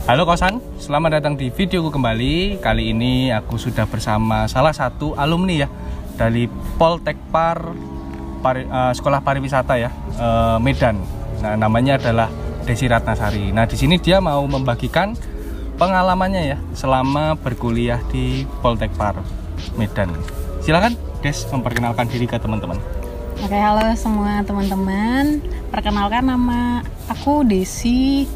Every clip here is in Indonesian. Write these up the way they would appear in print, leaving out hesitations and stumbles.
Halo kosan, selamat datang di videoku kembali. Kali ini aku sudah bersama salah satu alumni ya dari Poltekpar Sekolah Pariwisata ya, Medan. Nah, namanya adalah Desi Ratnasari. Nah, di sini dia mau membagikan pengalamannya ya selama berkuliah di Poltekpar Medan. Silakan Des memperkenalkan diri ke teman-teman. Oke, halo semua teman-teman. Perkenalkan, nama aku Desi.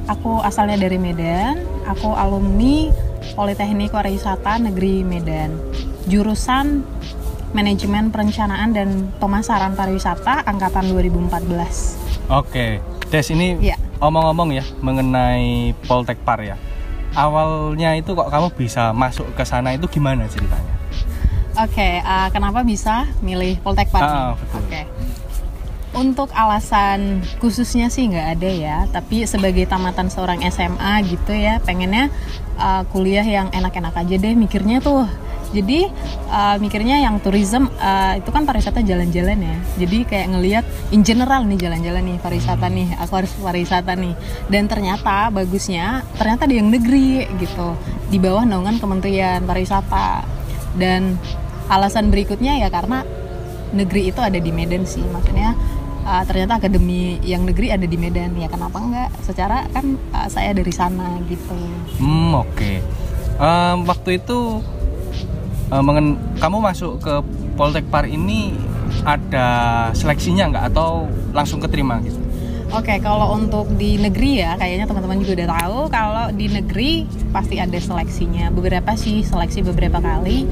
Aku asalnya dari Medan. Aku alumni Politeknik Pariwisata Negeri Medan. Jurusan Manajemen Perencanaan dan Pemasaran Pariwisata angkatan 2014. Oke, Des, ini ya, omong-omong ya mengenai Poltekpar ya. Awalnya itu kok kamu bisa masuk ke sana itu gimana ceritanya? Oke, kenapa bisa milih Poltekpar? Oke. Untuk alasan khususnya sih nggak ada ya, tapi sebagai tamatan seorang SMA gitu ya, pengennya kuliah yang enak-enak aja deh mikirnya tuh. Jadi mikirnya yang tourism itu kan pariwisata jalan-jalan ya. Jadi kayak ngelihat in general nih jalan-jalan nih pariwisata nih, aku harus pariwisata nih. Dan ternyata bagusnya ternyata di yang negeri gitu, di bawah naungan Kementerian Pariwisata. Dan alasan berikutnya ya karena negeri itu ada di Medan sih, maksudnya ternyata akademi yang negeri ada di Medan, ya kenapa enggak, secara kan saya dari sana gitu. Oke. Waktu itu kamu masuk ke Poltekpar ini ada seleksinya enggak atau langsung keterima gitu? Oke, kalau untuk di negeri ya kayaknya teman-teman juga udah tahu kalau di negeri pasti ada seleksinya. Beberapa sih seleksi beberapa kali.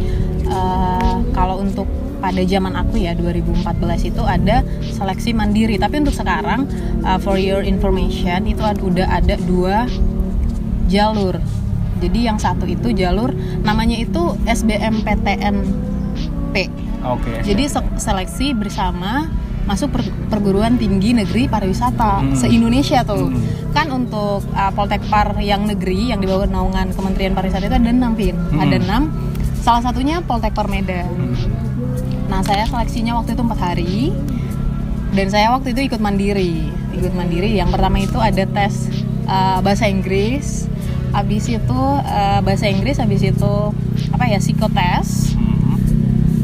Kalau untuk pada zaman aku ya 2014 itu ada seleksi mandiri, tapi untuk sekarang for your information itu udah ada 2 jalur. Jadi yang satu itu jalur namanya itu SBMPTNP. Oke. Jadi seleksi bersama masuk perguruan tinggi negeri pariwisata se-Indonesia tuh. Kan untuk Poltekpar yang negeri yang di bawah naungan Kementerian Pariwisata itu ada 6 Vin. Ada 6. Salah satunya Poltekpar Medan. Nah, saya seleksinya waktu itu 4 hari. Dan saya waktu itu ikut mandiri. Yang pertama itu ada tes bahasa Inggris. Habis itu bahasa Inggris, habis itu psikotes.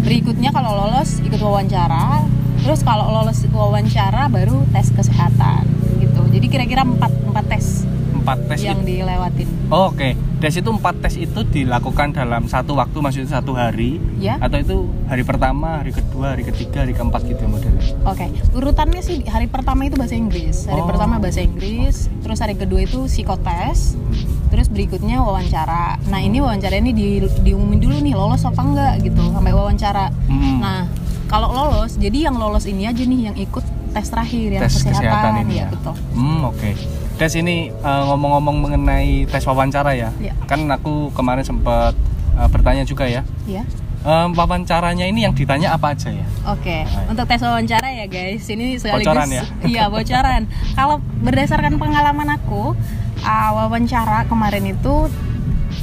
Berikutnya kalau lolos ikut wawancara. Terus kalau lolos wawancara baru tes kesehatan gitu. Jadi kira-kira 4 tes. 4 tes yang dilewatin. Oke. Des, itu 4 tes itu dilakukan dalam satu waktu, maksudnya 1 hari ya? Atau itu hari pertama, hari kedua, hari ketiga, hari keempat gitu modelnya? Oke. Urutannya sih hari pertama itu bahasa Inggris. Hari pertama bahasa Inggris, terus hari kedua itu psikotes. Terus berikutnya wawancara. Nah, ini wawancara ini diumumin dulu nih lolos apa enggak gitu sampai wawancara. Nah, kalau lolos, jadi yang lolos ini aja nih yang ikut tes terakhir yang tes kesehatan ini ya. Betul. Oke. Des, ini ngomong-ngomong mengenai tes wawancara ya. Kan aku kemarin sempat bertanya juga ya. Iya. Wawancaranya ini yang ditanya apa aja ya? Oke. Untuk tes wawancara ya guys, ini sekaligus bocoran ya? Iya, bocoran. Kalau berdasarkan pengalaman aku, wawancara kemarin itu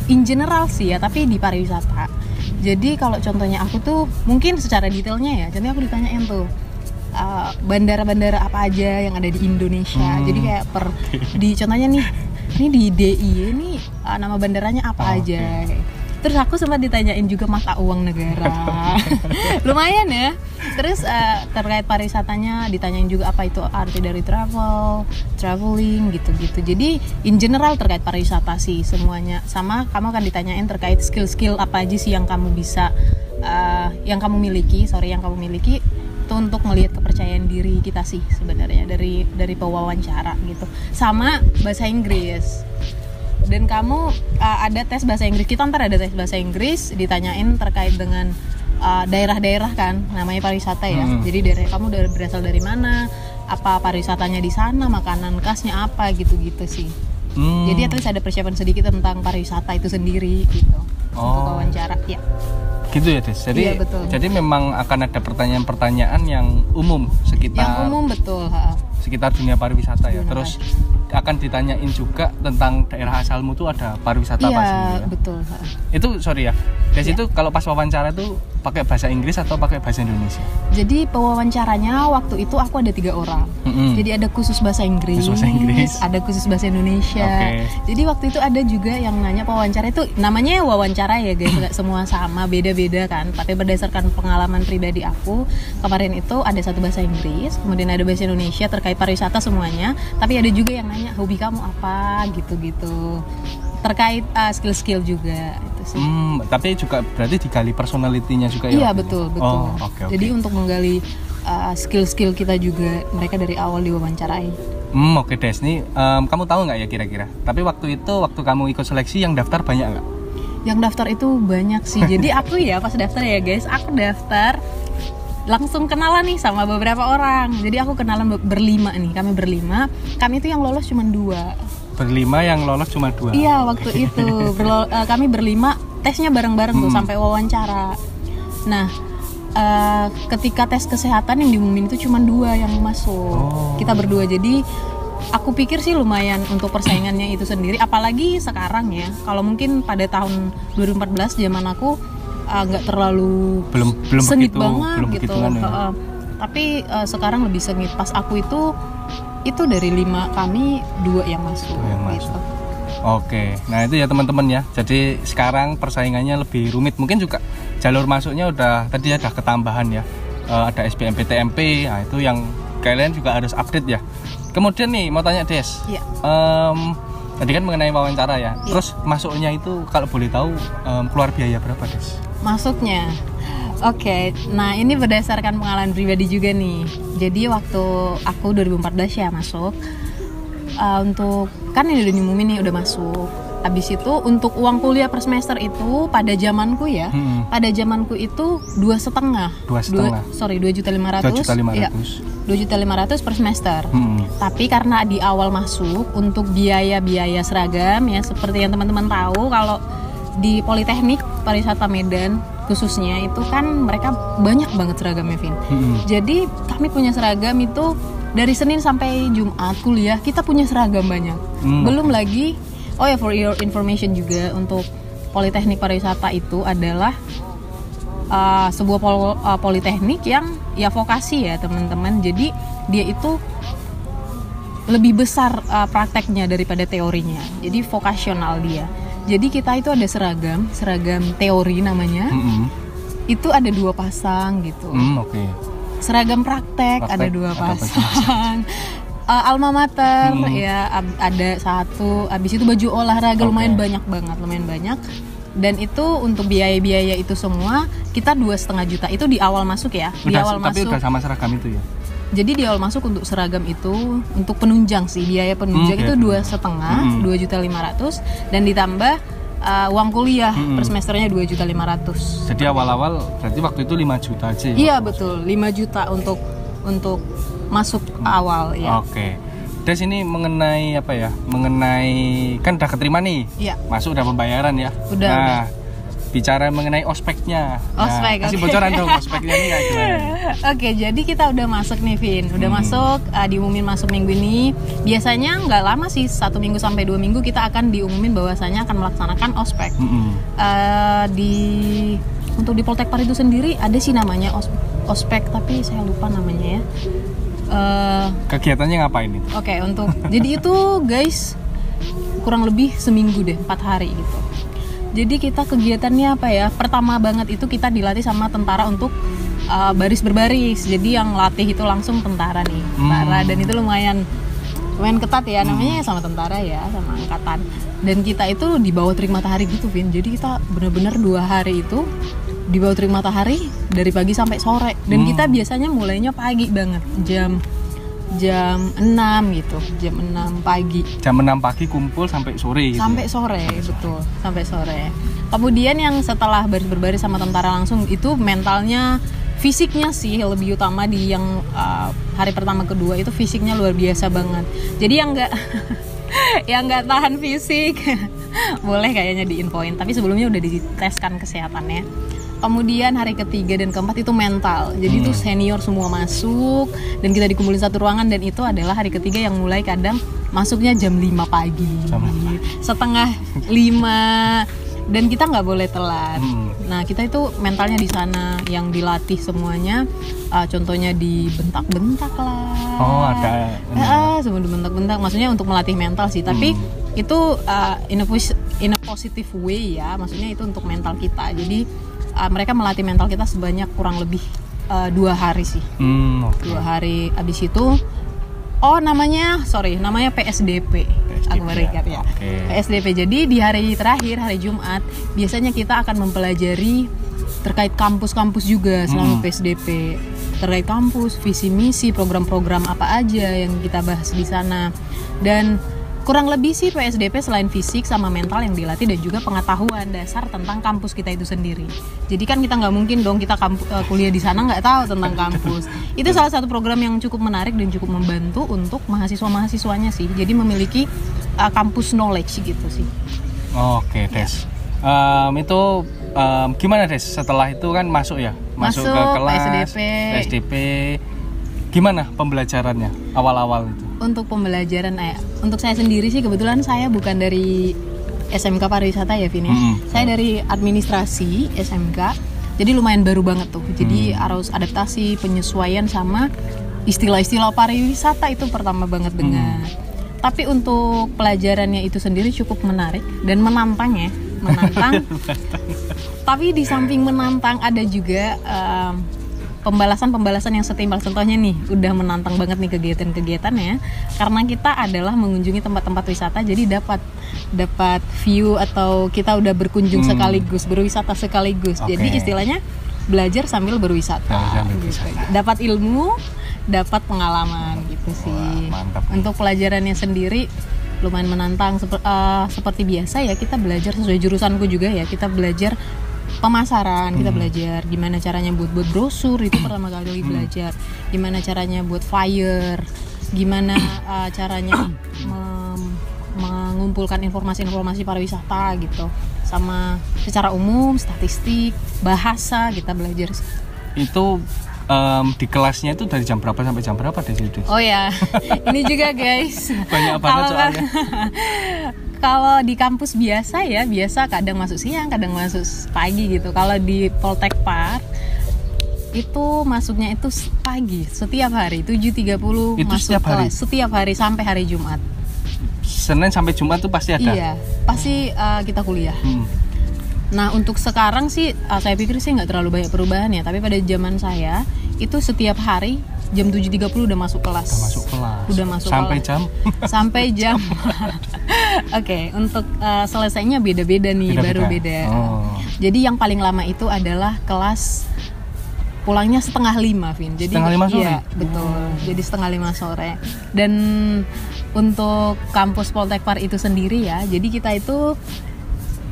in general sih ya, tapi di pariwisata. Jadi kalau contohnya aku tuh mungkin secara detailnya ya, jadi aku ditanyain tuh bandara-bandara apa aja yang ada di Indonesia. Jadi kayak contohnya nih, ini di DIY ini nama bandaranya apa aja. Terus aku sempat ditanyain juga mata uang negara. Lumayan ya. Terus terkait pariwisatanya ditanyain juga apa itu arti dari traveling gitu-gitu. Jadi in general terkait pariwisata sih semuanya. Sama kamu akan ditanyain terkait skill-skill apa aja sih yang kamu bisa yang kamu miliki itu untuk melihat kepercayaan diri kita sih sebenarnya dari pewawancara gitu. Sama bahasa Inggris. Dan kamu ada tes bahasa Inggris, kita ntar ada tes bahasa Inggris, ditanyain terkait dengan daerah-daerah kan, namanya pariwisata ya. Jadi kamu berasal dari mana, apa pariwisatanya di sana, makanan khasnya apa gitu-gitu sih. Jadi terus ada persiapan sedikit tentang pariwisata itu sendiri gitu untuk wawancara ya. Gitu ya Des. Jadi, iya, betul. Jadi memang akan ada pertanyaan-pertanyaan yang umum sekitar. Yang umum betul. Sekitar dunia pariwisata ya. Terus akan ditanyain juga tentang daerah asalmu tuh ada pariwisata apa sih? Iya betul. Itu sorry ya. Des itu kalau pas wawancara tuh pakai bahasa Inggris atau pakai bahasa Indonesia? Jadi pewawancaranya waktu itu aku ada 3 orang. Jadi ada khusus bahasa Inggris, ada khusus bahasa Indonesia. Jadi waktu itu ada juga yang nanya pewawancara itu namanya wawancara ya guys, nggak semua sama, beda-beda kan. Tapi berdasarkan pengalaman pribadi aku kemarin itu ada satu bahasa Inggris, kemudian ada bahasa Indonesia terkait pariwisata semuanya. Tapi ada juga yang nanya hobi kamu apa gitu-gitu. Terkait skill-skill juga itu sih. Tapi juga berarti digali personalitinya juga ya? Iya betul. Okay. Jadi untuk menggali skill-skill kita juga mereka dari awal diwawancarai. Oke Des, nih kamu tahu nggak ya kira-kira? Tapi waktu kamu ikut seleksi yang daftar banyak nggak? Yang daftar itu banyak sih. Jadi aku ya pas daftar ya guys, aku daftar langsung kenalan nih sama beberapa orang. Jadi aku kenalan berlima nih, kami berlima. Kami itu yang lolos cuma 2. Berlima yang lolos cuma 2? Iya waktu itu kami berlima tesnya bareng-bareng tuh sampai wawancara. Nah ketika tes kesehatan yang diumumin itu cuma 2 yang masuk. Kita berdua, jadi aku pikir sih lumayan untuk persaingannya itu sendiri. Apalagi sekarang ya, kalau mungkin pada tahun 2014 zaman aku nggak terlalu belum sengit begitu, banget belum gitu. Tapi sekarang lebih sengit. Pas aku itu dari 5 kami 2 yang masuk. Gitu. Oke, nah itu ya teman-teman ya. Jadi sekarang persaingannya lebih rumit. Mungkin juga jalur masuknya udah ketambahan ya. Ada SBMPTN, nah itu yang kalian juga harus update ya. Kemudian nih mau tanya Des. Iya. Tadi kan mengenai wawancara ya. Terus masuknya itu kalau boleh tahu keluar biaya berapa Des? Masuknya. Oke, nah ini berdasarkan pengalaman pribadi juga nih. Jadi waktu aku 2014 ya masuk, untuk kan ini udah diumumin nih udah masuk. Habis itu untuk uang kuliah per semester itu pada zamanku ya, pada zamanku itu 2,5. 2.500.000. Iya, 2.500.000 per semester. Tapi karena di awal masuk untuk biaya seragam ya, seperti yang teman-teman tahu kalau di Politeknik Pariwisata Medan khususnya itu kan mereka banyak banget seragamnya Vin. Jadi kami punya seragam itu dari Senin sampai Jumat kuliah kita punya seragam banyak. Belum lagi for your information juga untuk Politeknik Pariwisata itu adalah sebuah politeknik yang ya vokasi ya teman-teman. Jadi dia itu lebih besar prakteknya daripada teorinya. Jadi vokasional dia. Jadi kita itu ada seragam teori namanya. Itu ada 2 pasang gitu. Seragam praktek ada 2 pasang. Alma mater ya ada 1. Habis itu baju olahraga lumayan banyak banget, lumayan banyak. Dan itu untuk biaya itu semua kita 2,5 juta itu di awal masuk ya. Tapi udah sama seragam itu ya. Jadi di awal masuk untuk seragam itu untuk penunjang sih, biaya penunjang itu 2,5, 2.500.000 dan ditambah uang kuliah per semesternya 2.500.000. Jadi awal-awal berarti waktu itu 5 juta aja ya? Iya betul, 5 juta untuk masuk awal ya. Oke. Des ini mengenai apa ya? Mengenai kan udah keterima nih. Iya. Masuk udah pembayaran ya. Udah. Bicara mengenai ospeknya. Kasih okay. bocoran dong ospeknya ini kayak gimana? Oke, jadi kita udah masuk nih Vin. Udah masuk, diumumin masuk minggu ini. Biasanya nggak lama sih, 1 minggu sampai 2 minggu kita akan diumumin bahwasanya akan melaksanakan ospek. Untuk di Poltekpar itu sendiri ada sih namanya ospek, tapi saya lupa namanya ya. Kegiatannya ngapain nih? Oke, untuk jadi itu guys kurang lebih seminggu deh, 4 hari gitu. Jadi kita kegiatannya apa ya? Pertama banget itu kita dilatih sama tentara untuk baris berbaris. Jadi yang latih itu langsung tentara nih, tentara, dan itu lumayan ketat ya, namanya sama tentara ya, sama angkatan. Dan kita itu di bawah terik matahari gitu Vin. Jadi kita benar-benar 2 hari itu di bawah terik matahari dari pagi sampai sore. Dan kita biasanya mulainya pagi banget, jam 6 gitu, jam 6 pagi. Jam 6 pagi kumpul sampai sore gitu. Sampai sore, betul, sampai sore. Kemudian yang setelah baris-berbaris sama tentara langsung itu mentalnya, fisiknya sih lebih utama di yang hari pertama kedua itu fisiknya luar biasa banget. Jadi yang nggak tahan fisik boleh kayaknya diinfoin, tapi sebelumnya udah diteskan kesehatannya. Kemudian hari ketiga dan keempat itu mental. Jadi itu senior semua masuk dan kita dikumpulin satu ruangan, dan itu adalah hari ketiga yang mulai kadang masuknya jam 5 pagi. Setengah 5 dan kita nggak boleh telat. Nah kita itu mentalnya di sana yang dilatih semuanya, contohnya dibentak-bentak lah. Oh ada. Semua dibentak-bentak, maksudnya untuk melatih mental sih. Tapi itu in a positive way ya, maksudnya itu untuk mental kita. Jadi mereka melatih mental kita sebanyak kurang lebih 2 hari sih. 2 hari. Abis itu namanya PSDP. Aku berikat ya. PSDP. Jadi di hari terakhir, hari Jumat, biasanya kita akan mempelajari terkait kampus-kampus juga selama PSDP. Terkait kampus, visi misi, program-program apa aja yang kita bahas di sana. Dan kurang lebih sih PSDP selain fisik sama mental yang dilatih dan juga pengetahuan dasar tentang kampus kita itu sendiri. Jadi kan kita nggak mungkin dong kita kuliah di sana nggak tahu tentang kampus. Itu salah satu program yang cukup menarik dan cukup membantu untuk mahasiswa-mahasiswanya sih. Jadi memiliki kampus knowledge gitu sih. Oke, Des. Itu gimana Des? Setelah itu kan masuk ke kelas PSDP. Gimana pembelajarannya awal-awal itu? Untuk pembelajaran, untuk saya sendiri sih kebetulan saya bukan dari SMK Pariwisata ya Vin ya. Saya dari administrasi SMK, jadi lumayan baru banget tuh. Jadi harus adaptasi, penyesuaian sama istilah-istilah pariwisata itu pertama banget dengar. Tapi untuk pelajarannya itu sendiri cukup menarik dan menantang. Tapi di samping menantang ada juga pembalasan yang setimpal. Contohnya nih, udah menantang banget nih kegiatan-kegiatannya karena kita adalah mengunjungi tempat-tempat wisata, jadi dapat view atau kita udah berkunjung sekaligus, berwisata sekaligus. Jadi istilahnya belajar sambil berwisata. Gitu. Dapat ilmu, dapat pengalaman gitu sih. Mantap. Untuk pelajarannya sendiri lumayan menantang, seperti biasa ya, kita belajar sesuai jurusanku juga ya, kita belajar pemasaran, kita belajar gimana caranya buat brosur, itu pertama kali belajar gimana caranya buat flyer, gimana caranya mengumpulkan informasi-informasi pariwisata gitu, sama secara umum, statistik, bahasa kita belajar. Itu di kelasnya itu dari jam berapa sampai jam berapa Des? Oh ya, ini juga guys. Banyak banget soalnya. Kalau di kampus biasa kadang masuk siang, kadang masuk pagi gitu. Kalau di Poltek Par itu masuknya itu pagi, setiap hari 7.30 itu masuk kelas. Setiap hari sampai hari Jumat. Senin sampai Jumat tuh pasti ada? Iya, pasti kita kuliah. Nah untuk sekarang sih saya pikir sih nggak terlalu banyak perubahan ya. Tapi pada zaman saya itu setiap hari jam 7.30 udah masuk kelas. Udah masuk sampai kelas. Jam? Sampai jam. Oke, untuk selesainya beda-beda nih, baru beda. Jadi yang paling lama itu adalah kelas pulangnya 4:30, Vin. Jadi 4:30 sore? Iya, betul. Jadi 4:30 sore. Dan untuk kampus Poltek Par itu sendiri ya, jadi kita itu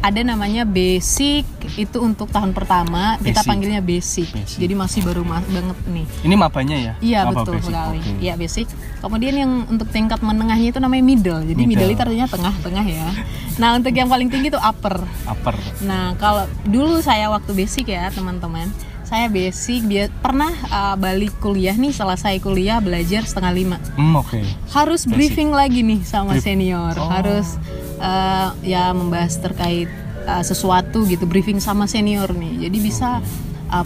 ada namanya basic, itu untuk tahun pertama kita panggilnya basic. Jadi masih baru banget nih. Ini mabanya ya? Iya, betul sekali. Iya, basic. Kemudian yang untuk tingkat menengahnya itu namanya middle. Jadi middle itu artinya tengah-tengah ya. Nah, untuk yang paling tinggi itu upper. Nah, kalau dulu saya waktu basic ya, teman-teman. Saya basic, pernah balik kuliah nih, selesai kuliah belajar 4:30. Harus briefing lagi nih sama senior. Harus ya membahas terkait sesuatu gitu, briefing sama senior nih. Jadi bisa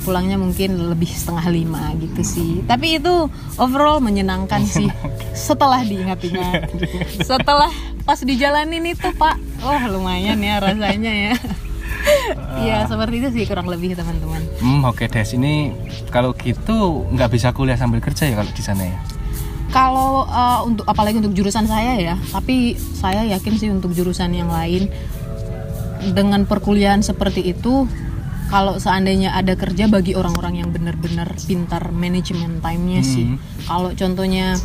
pulangnya mungkin lebih 4:30 gitu sih. Tapi itu overall menyenangkan sih. Setelah diingat-ingat, setelah pas dijalanin itu Pak, lumayan ya rasanya ya. Iya seperti itu sih kurang lebih teman-teman. Oke Des, ini kalau gitu nggak bisa kuliah sambil kerja ya kalau di sana ya? Kalau untuk apalagi untuk jurusan saya ya, tapi saya yakin sih untuk jurusan yang lain dengan perkuliahan seperti itu, kalau seandainya ada kerja bagi orang-orang yang benar-benar pintar manajemen time-nya sih. Kalau contohnya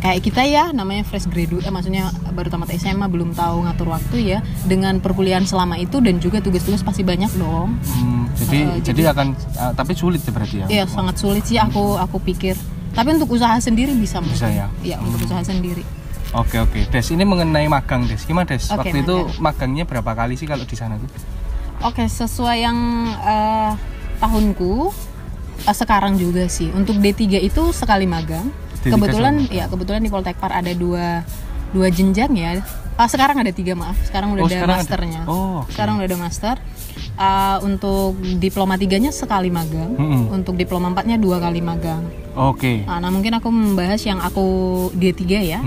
kayak kita ya, namanya fresh graduate, maksudnya baru tamat SMA, belum tahu ngatur waktu ya, dengan perkuliahan selama itu dan juga tugas-tugas pasti banyak dong. Jadi akan tapi sulit ya berarti ya? Iya sangat sulit sih aku pikir. Tapi untuk usaha sendiri bisa ya? Iya untuk usaha sendiri. Oke. Des, ini mengenai magang Des. Gimana Des? Waktu itu magangnya berapa kali sih kalau di sana tuh? Oke, sesuai yang tahunku sekarang juga sih. Untuk D3 itu sekali magang. Kebetulan di Poltek Par ada 2 jenjang ya. Sekarang ada 3, maaf. Sekarang udah ada sekarang masternya. Okay. Sekarang udah ada master. Untuk diploma 3-nya sekali magang. Untuk diploma 4-nya 2 kali magang. Oke. Nah, mungkin aku membahas yang aku D3 ya.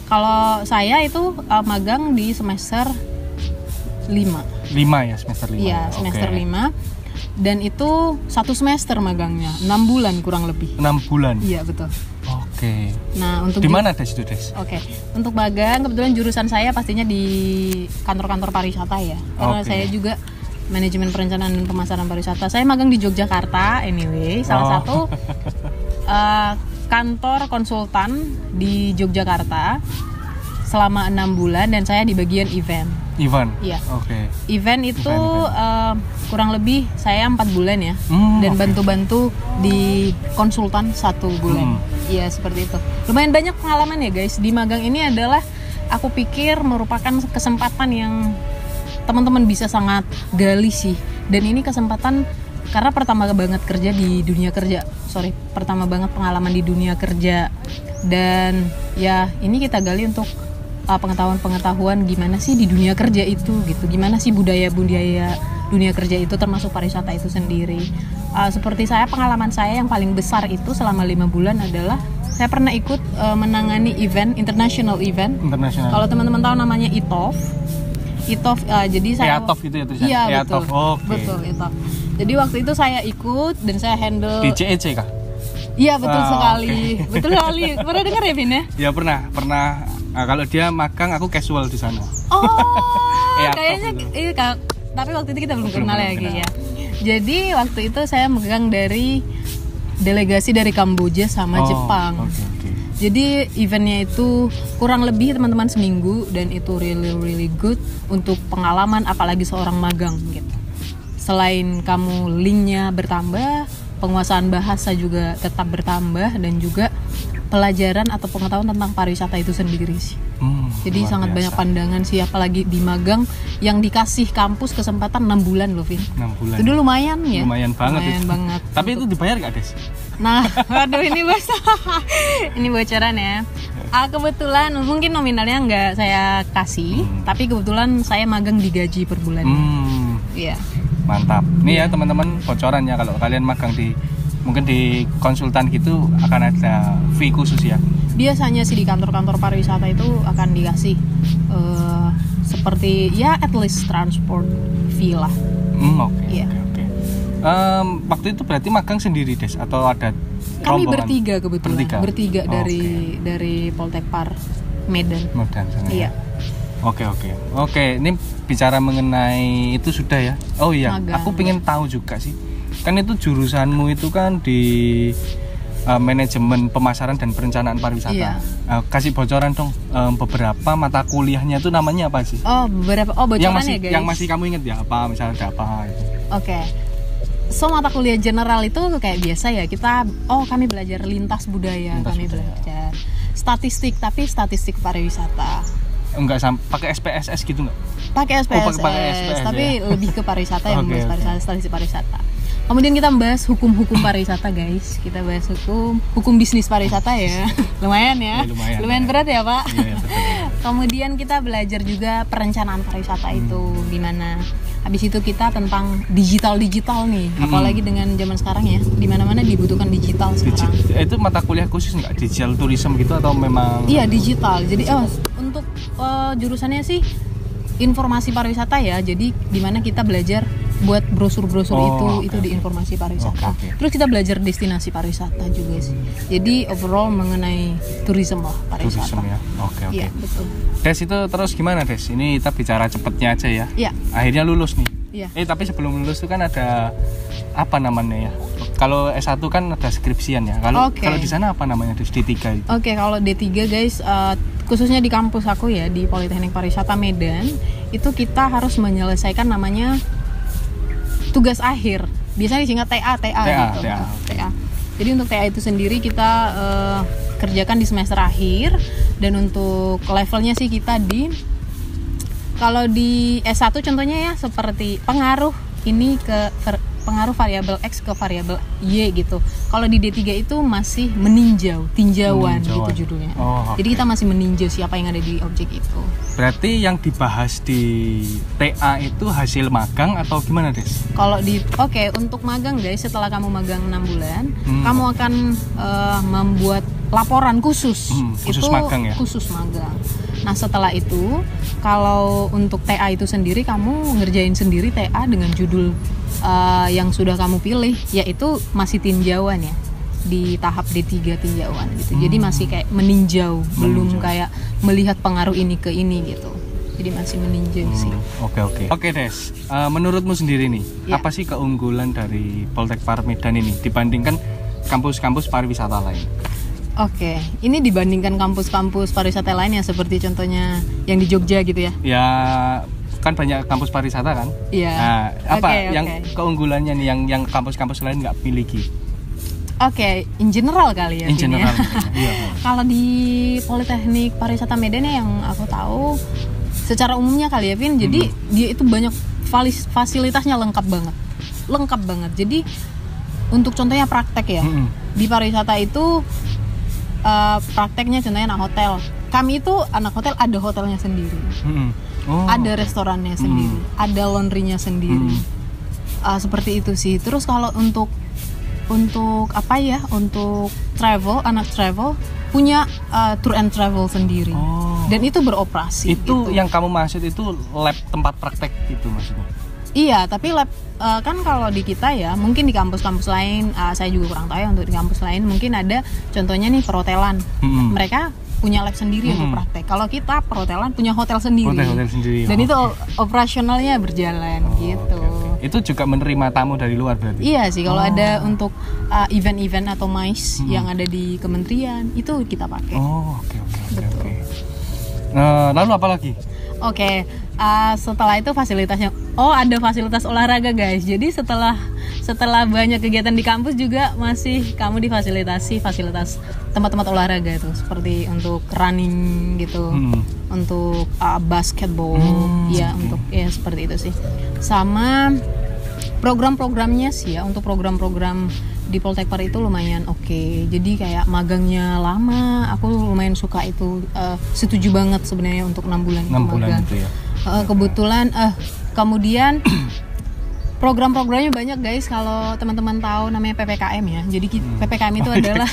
Kalau saya itu magang di semester 5 ya, semester 5. Iya, semester 5. Dan itu 1 semester magangnya, 6 bulan kurang lebih. 6 bulan? Iya, betul. Oke. Nah, untuk di mana Des itu, Des? Oke. Untuk magang kebetulan jurusan saya pastinya di kantor-kantor pariwisata ya. Karena saya juga manajemen perencanaan dan pemasaran pariwisata. Saya magang di Yogyakarta anyway, salah satu kantor konsultan di Yogyakarta selama 6 bulan dan saya di bagian event. Iya. Oke. Event itu kurang lebih saya 4 bulan ya. Dan bantu-bantu di konsultan 1 bulan. Iya, seperti itu. Lumayan banyak pengalaman ya guys. Di magang ini adalah aku pikir merupakan kesempatan yang teman-teman bisa sangat gali sih. Dan ini kesempatan karena pertama banget kerja di dunia kerja. Pertama banget pengalaman di dunia kerja. Dan ya ini kita gali untuk pengetahuan gimana sih di dunia kerja itu gitu, gimana sih budaya dunia kerja itu termasuk pariwisata itu sendiri. Seperti pengalaman saya yang paling besar itu selama 5 bulan adalah saya pernah ikut menangani international event. Kalau teman-teman tahu namanya ITOF, jadi saya EATOF itu ya tulisannya? Iya, EATOF. Betul ITOF. Jadi waktu itu saya ikut dan saya handle di CEC kah? Iya, betul sekali. Betul sekali. Pernah dengar ya, Vin ya? Ya pernah. Kalau dia magang aku casual di sana. Kayaknya iya, tapi waktu itu kita belum kenal lagi ya. Jadi waktu itu saya megang dari delegasi dari Kamboja sama Jepang. Jadi eventnya itu kurang lebih teman-teman seminggu dan itu really good untuk pengalaman apalagi seorang magang gitu. Selain kamu linknya bertambah, penguasaan bahasa juga tetap bertambah dan juga pelajaran atau pengetahuan tentang pariwisata itu sendiri sih. Jadi sangat banyak pandangan sih, apalagi di magang yang dikasih kampus kesempatan 6 bulan loh, Vin. 6 bulan. Itu lumayan ya. Lumayan banget. Tapi itu dibayar gak, Des? Nah, waduh ini ini bocoran ya. Kebetulan mungkin nominalnya nggak saya kasih, tapi kebetulan saya magang digaji per bulan. Iya. Mantap. Nih ya teman-teman bocorannya, kalau kalian magang mungkin di konsultan gitu akan ada fee khusus ya. Biasanya sih di kantor-kantor pariwisata itu akan dikasih seperti ya at least transport fee lah. Oke. Waktu itu berarti magang sendiri, Des, atau ada kami rombongan? Bertiga kebetulan. Bertiga dari Poltekpar Medan sana. Iya. Oke, ini bicara mengenai itu sudah ya. Oh iya, magang. Aku pengen tahu juga sih. Kan itu jurusanmu itu kan di manajemen pemasaran dan perencanaan pariwisata. Iya. Kasih bocoran dong, beberapa mata kuliahnya itu namanya apa sih? Bocoran ya guys. Yang masih kamu ingat ya, apa misalnya ada apa gitu. Oke. So mata kuliah general itu kayak biasa ya, kami belajar lintas budaya. Belajar statistik, tapi statistik pariwisata. Enggak pakai SPSS gitu enggak? Pakai SPSS, tapi ya? Lebih ke pariwisata yang membahas pariwisata, statistik pariwisata. Kemudian kita membahas hukum pariwisata, guys. Kita bahas hukum bisnis pariwisata ya. Lumayan ya. Lumayan berat ya, Pak. Iya, betul. Kemudian kita belajar juga perencanaan pariwisata itu gimana. Habis itu kita tentang digital nih. Apalagi dengan zaman sekarang ya, di mana-mana dibutuhkan digital sekarang. Itu mata kuliah khusus enggak? Digital tourism gitu atau memang? Iya, digital. Jadi untuk jurusannya sih informasi pariwisata ya. Jadi di mana kita belajar buat brosur-brosur itu di informasi pariwisata. Terus kita belajar destinasi pariwisata juga sih. Jadi overall mengenai tourism lah, pariwisata. Tourism ya. Oke. Iya, betul. Des, itu terus gimana, Des? Ini kita bicara cepetnya aja ya. Iya. Akhirnya lulus nih. Iya. Tapi sebelum lulus itu kan ada apa namanya ya? Kalau S1 kan ada skripsian ya. Kalau di sana apa namanya, Des? D3 itu? Oke, kalau D3 guys, khususnya di kampus aku ya, di Politeknik Pariwisata Medan, itu kita harus menyelesaikan namanya tugas akhir. Biasanya disingkat TA. Jadi untuk TA itu sendiri kita kerjakan di semester akhir, dan untuk levelnya sih kita kalau di S1 contohnya ya seperti pengaruh ini ke pengaruh variabel X ke variabel Y gitu. Kalau di D3 itu masih tinjauan gitu judulnya. Jadi kita masih meninjau siapa yang ada di objek itu. Berarti yang dibahas di TA itu hasil magang atau gimana, Des? Kalau untuk magang guys, setelah kamu magang 6 bulan, kamu akan membuat laporan khusus. Khusus magang ya? Khusus magang. Nah setelah itu, kalau untuk TA itu sendiri, kamu ngerjain sendiri TA dengan judul yang sudah kamu pilih, yaitu masih tinjauan ya, di tahap D3 tinjauan gitu. Jadi masih kayak meninjau, belum kayak melihat pengaruh ini ke ini gitu. Jadi masih meninjau sih. Oke Des, menurutmu sendiri nih, apa sih keunggulan dari Poltekpar Medan ini dibandingkan kampus-kampus pariwisata lain? Ini dibandingkan kampus-kampus pariwisata lain ya, seperti contohnya yang di Jogja gitu ya? Ya, kan banyak kampus pariwisata kan? Iya. Nah, yang keunggulannya nih yang kampus-kampus lain nggak miliki? In general kali ya. In general. Iya. Kalau di Politeknik Pariwisata Medan ya, yang aku tahu secara umumnya kali ya, Vin. Jadi dia itu banyak fasilitasnya lengkap banget. Jadi untuk contohnya praktek ya, di pariwisata itu prakteknya contohnya anak hotel. Kami itu anak hotel, ada hotelnya sendiri, ada restorannya sendiri, ada laundrynya sendiri. Seperti itu sih. Terus kalau untuk travel, anak travel punya tour and travel sendiri, dan itu beroperasi. Itu yang kamu maksud itu lab tempat praktek gitu maksudnya? Iya, tapi lab kan kalau di kita ya, mungkin di kampus-kampus lain, saya juga kurang tahu ya, untuk di kampus lain mungkin ada contohnya nih perhotelan, mereka punya lab sendiri untuk praktek. Kalau kita perhotelan punya hotel sendiri, dan itu operasionalnya berjalan gitu. Itu juga menerima tamu dari luar berarti? Iya sih, kalau ada untuk event-event atau MICE yang ada di kementerian, itu kita pakai. Oke. Lalu apa lagi? Setelah itu fasilitasnya, ada fasilitas olahraga guys. Jadi setelah banyak kegiatan di kampus juga masih kamu difasilitasi fasilitas tempat-tempat olahraga itu, seperti untuk running gitu, untuk basketball, untuk seperti itu sih. Sama program-programnya sih ya, untuk program-program di Poltekpar itu lumayan oke. Jadi kayak magangnya lama, aku lumayan suka itu. Setuju banget sebenarnya untuk 6 bulan magang. Itu ya. Kebetulan kemudian program-programnya banyak guys. Kalau teman-teman tahu namanya PPKM ya. Jadi PPKM itu adalah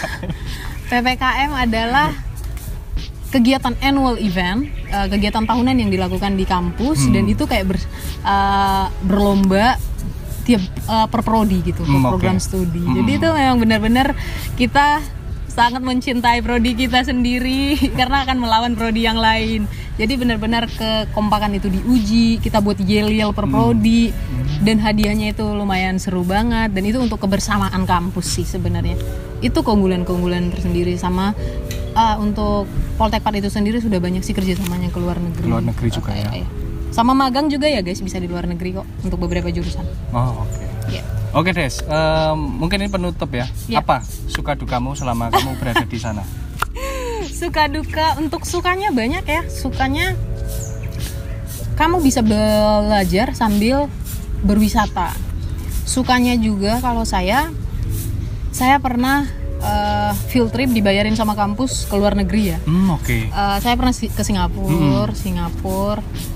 kegiatan annual event, kegiatan tahunan yang dilakukan di kampus, dan itu kayak berlomba tiap per prodi gitu, program studi. Jadi itu memang benar-benar kita sangat mencintai prodi kita sendiri karena akan melawan prodi yang lain. Jadi benar-benar kekompakan itu diuji, kita buat yel-yel per prodi, dan hadiahnya itu lumayan seru banget, dan itu untuk kebersamaan kampus sih sebenarnya. Itu keunggulan-keunggulan tersendiri. Sama untuk Poltekpar itu sendiri sudah banyak sih kerjasamanya ke luar negeri. Luar negeri juga ya. Sama magang juga ya guys, bisa di luar negeri kok untuk beberapa jurusan. Oke Des, mungkin ini penutup ya. Apa suka dukamu selama kamu berada di sana? Suka duka, untuk sukanya banyak ya. Sukanya kamu bisa belajar sambil berwisata. Sukanya juga kalau saya pernah field trip dibayarin sama kampus ke luar negeri ya. Saya pernah ke Singapura,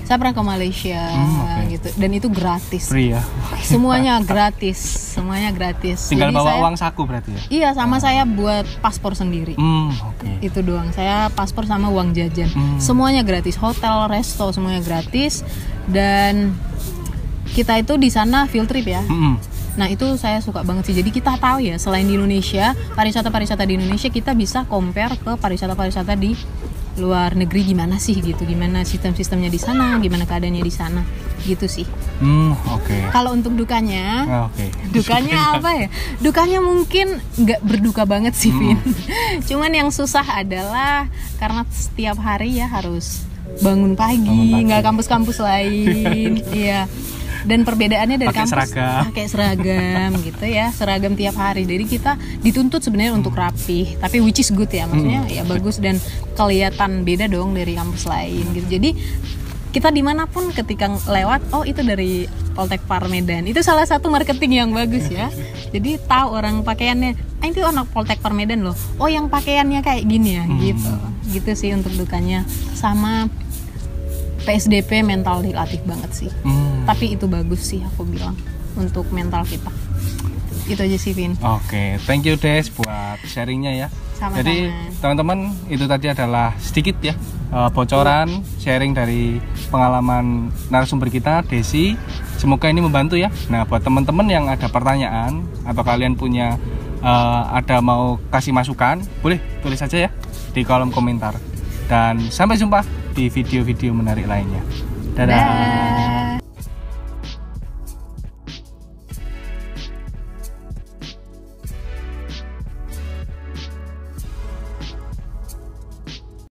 saya pernah ke Malaysia gitu, dan itu gratis. Free ya. Semuanya gratis. Tinggal jadi bawa uang saku berarti ya? Iya, sama saya buat paspor sendiri. Itu doang. Saya paspor sama uang jajan. Semuanya gratis. Hotel, resto, semuanya gratis. Dan kita itu di sana field trip ya. Nah itu saya suka banget sih. Jadi kita tahu ya, selain di Indonesia, pariwisata di Indonesia, kita bisa compare ke pariwisata di luar negeri gimana sih gitu, gimana sistem-sistemnya di sana, gimana keadaannya di sana gitu sih. Kalau untuk dukanya, dukanya apa ya? Dukanya mungkin nggak berduka banget sih, Vin. Cuman yang susah adalah karena setiap hari ya harus bangun pagi. Nggak kampus-kampus lain, iya. Dan perbedaannya dari kampus pakai seragam gitu ya, seragam tiap hari. Jadi kita dituntut sebenarnya untuk rapih, tapi which is good ya, maksudnya ya bagus dan kelihatan beda dong dari kampus lain gitu. Jadi kita dimanapun ketika lewat, oh itu dari Poltek Par Medan. Itu salah satu marketing yang bagus ya. Jadi tahu orang pakaiannya, itu anak Poltek Par Medan loh. Oh yang pakaiannya kayak gini ya, gitu. Gitu sih untuk dukanya. Sama PSDP mental dilatih banget sih. Tapi itu bagus sih aku bilang untuk mental kita. Itu aja sih, Vin. Oke, thank you Des buat sharingnya ya. Sama-sama. Jadi teman-teman, itu tadi adalah sedikit ya bocoran sharing dari pengalaman narasumber kita, Desi. Semoga ini membantu ya. Nah, buat teman-teman yang ada pertanyaan atau kalian punya ada mau kasih masukan, boleh tulis saja ya di kolom komentar. Dan sampai jumpa di video-video menarik lainnya. Dadah.